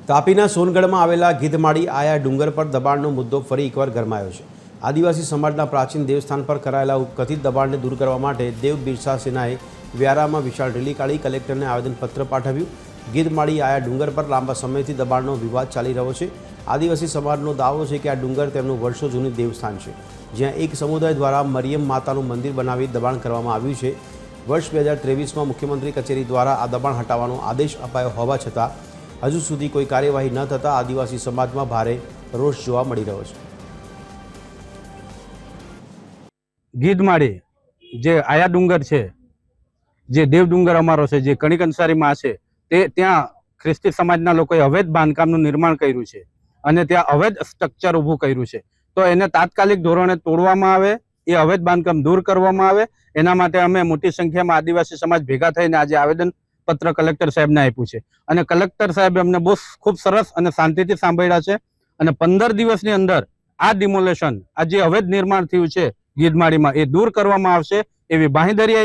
તાપીના સોનગઢમાં આવેલા ગીધમાળી આયા ડુંગર પર દબાણનો મુદ્દો ફરી એકવાર ગરમાયો છે। આદિવાસી સમાજના પ્રાચીન દેવસ્થાન પર કરાયેલા કથિત દબાણને દૂર કરવા માટે દેવ બિરસા સેનાએ વ્યારામાં વિશાળ રેલી કાઢી કલેક્ટરને આવેદનપત્ર પાઠવ્યું। ગીધમાળી આયા ડુંગર પર લાંબા સમયથી દબાણનો વિવાદ ચાલી રહ્યો છે। આદિવાસી સમાજનો દાવો છે કે આ ડુંગર તેમનું વર્ષો જૂનું દેવસ્થાન છે, જ્યાં એક સમુદાય દ્વારા મરિયમ માતાનું મંદિર બનાવી દબાણ કરવામાં આવ્યું છે। વર્ષ 2023માં મુખ્યમંત્રી કચેરી દ્વારા આ દબાણ હટાવવાનો આદેશ અપાયો હોવા છતાં હજુ સુધી કોઈ કાર્યવાહી ન થતાં આદિવાસી સમાજમાં ભારે રોષ જોવા મળી રહ્યો છે। ગીધમાળી જે આયા ડુંગર છે, જે દેવ ડુંગર અમારો છે, જે કણિક અંસારીમાં છે, તે ત્યાં ખ્રિસ્તી સમાજના લોકોએ અવૈધ બાંધકામનું નિર્માણ કર્યું છે અને ત્યાં અવૈધ સ્ટ્રક્ચર ઊભું કર્યું છે। તો એને તાત્કાલિક ધોરણે તોડવામાં આવે, એ અવૈધ બાંધકામ દૂર કરવામાં આવે, એના માટે અમે મોટી સંખ્યામાં આદિવાસી સમાજ ભેગા થઈને આજે આવેદન પત્ર કલેક્ટર સાહેબને આપ્યું છે અને કલેક્ટર સાહેબે અમને બહુ ખૂબ સરસ અને શાંતિથી સાંભળ્યા છે અને 15 દિવસની અંદર આ ડિમોલેશન, આ જે અવૈધ નિર્માણ થયું છે ગીધમાળીમાં, એ દૂર કરવામાં આવશે એવી બાંહેધરી આપી।